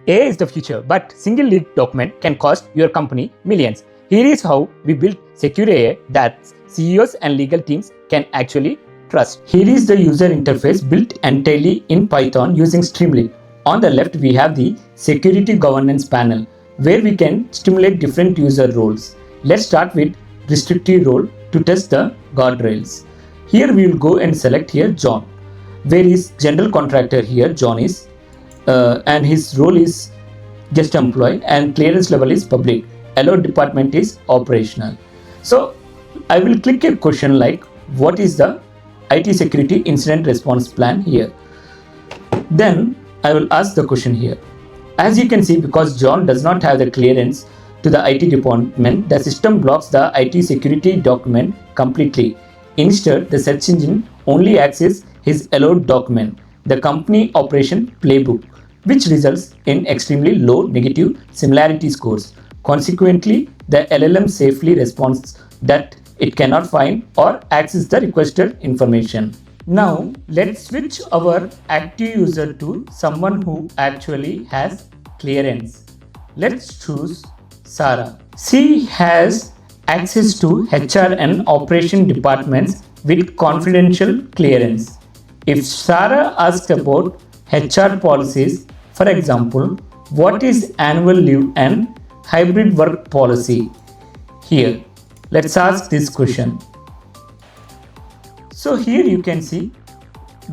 AI is the future, but single lead document can cost your company millions. Here is how we built secure AI that CEOs and legal teams can actually trust. Here is the user interface built entirely in Python using Streamlit. On the left, we have the security governance panel where we can stimulate different user roles. Let's start with restrictive role to test the guardrails. Here we will go and select here John, where is general contractor here, John is, and his role is guest employee and clearance level is public. Allowed department is operational. So I will click a question like what is the IT security incident response plan here. Then I will ask the question here. As you can see, because John does not have the clearance to the IT department, the system blocks the IT security document completely. Instead, the search engine only accesses his allowed document, the company operation playbook, which results in extremely low negative similarity scores. Consequently, the LLM safely responds that it cannot find or access the requested information. Now, let's switch our active user to someone who actually has clearance. Let's choose Sarah. She has access to HR and operation departments with confidential clearance. If Sarah asks about HR policies, for example, what is annual leave and hybrid work policy? Here, let's ask this question. So here you can see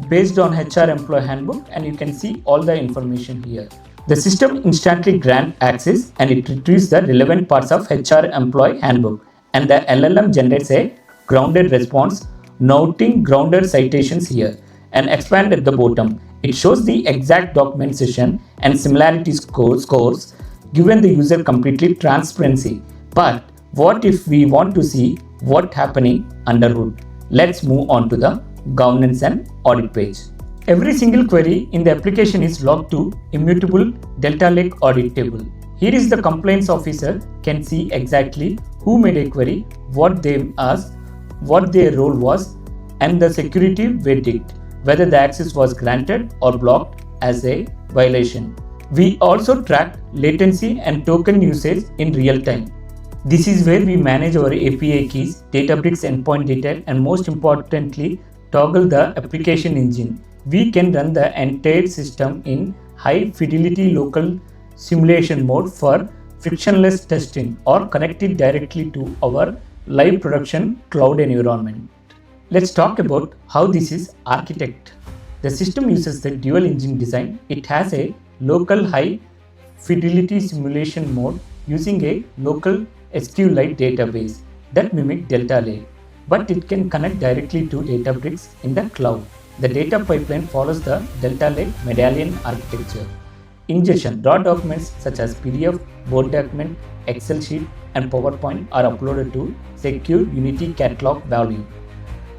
based on HR employee handbook and you can see all the information here. The system instantly grants access and it retrieves the relevant parts of HR employee handbook and the LLM generates a grounded response noting grounded citations here and expand at the bottom. It shows the exact documentation and similarity scores given the user completely transparency. But what if we want to see what's happening under hood? Let's move on to the governance and audit page. Every single query in the application is logged to immutable Delta Lake audit table. Here is the compliance officer can see exactly who made a query, what they asked, what their role was, and the security verdict, whether the access was granted or blocked as a violation. We also track latency and token usage in real time. This is where we manage our API keys, Databricks endpoint data, and most importantly, toggle the application engine. We can run the entire system in high fidelity local simulation mode for frictionless testing or connect it directly to our live production cloud environment. Let's talk about how this is architected. The system uses the dual engine design. It has a local high fidelity simulation mode using a local SQLite database that mimics Delta Lake, but it can connect directly to Databricks in the cloud. The data pipeline follows the Delta Lake medallion architecture. Ingestion: raw documents such as PDF, Word document, Excel sheet, and PowerPoint are uploaded to secure Unity catalog value.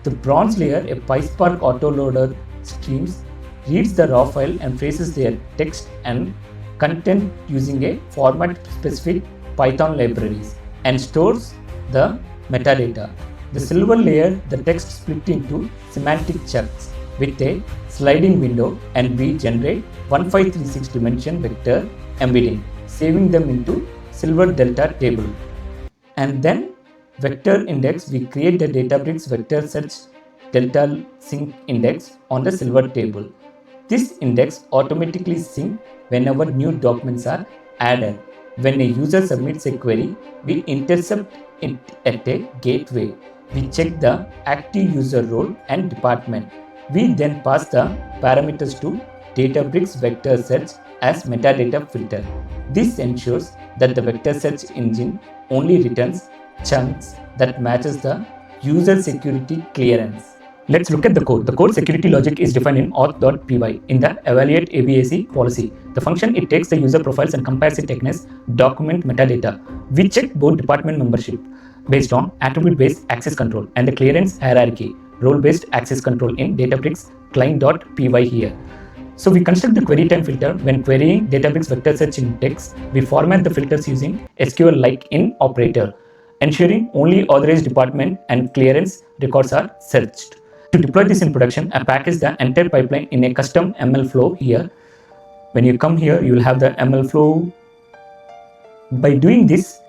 The bronze layer, a PySpark autoloader, streams, reads the raw file and phrases their text and content using a format-specific Python libraries and stores the metadata. The silver layer, the text split into semantic chunks with a sliding window, and we generate 1536 dimension vector embedding, saving them into silver delta table. And then vector index, we create the Databricks vector search delta sync index on the silver table. This index automatically syncs whenever new documents are added. When a user submits a query, we intercept it at a gateway. We check the active user role and department. We then pass the parameters to Databricks vector search as metadata filter. This ensures that the vector search engine only returns chunks that matches the user security clearance. Let's look at the code. The code security logic is defined in auth.py in the evaluate ABAC policy. The function, it takes the user profiles and compares it against document metadata. We check both department membership based on attribute-based access control and the clearance hierarchy, role-based access control in Databricks client.py here. So we construct the query time filter when querying Databricks vector search index. We format the filters using SQLite in operator, ensuring only authorized department and clearance records are searched. To deploy this in production, I package the entire pipeline in a custom MLflow here. When you come here, you will have the MLflow. By doing this,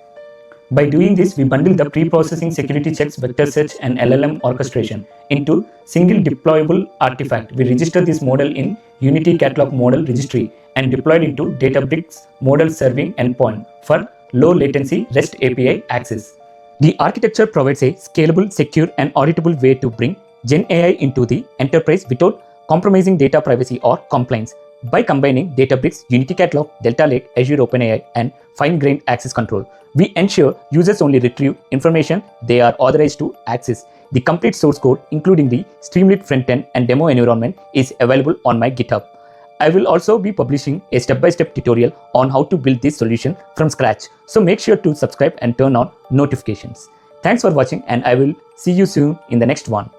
we bundle the pre-processing security checks, vector search, and LLM orchestration into single deployable artifact. We register this model in Unity Catalog Model Registry and deployed into Databricks Model Serving Endpoint for low latency REST API access. The architecture provides a scalable, secure, and auditable way to bring Gen AI into the enterprise without compromising data privacy or compliance. By combining Databricks, Unity Catalog, Delta Lake, Azure OpenAI, and fine-grained access control, we ensure users only retrieve information they are authorized to access. The complete source code, including the Streamlit frontend and demo environment, is available on my GitHub. I will also be publishing a step-by-step tutorial on how to build this solution from scratch. So make sure to subscribe and turn on notifications. Thanks for watching, and I will see you soon in the next one.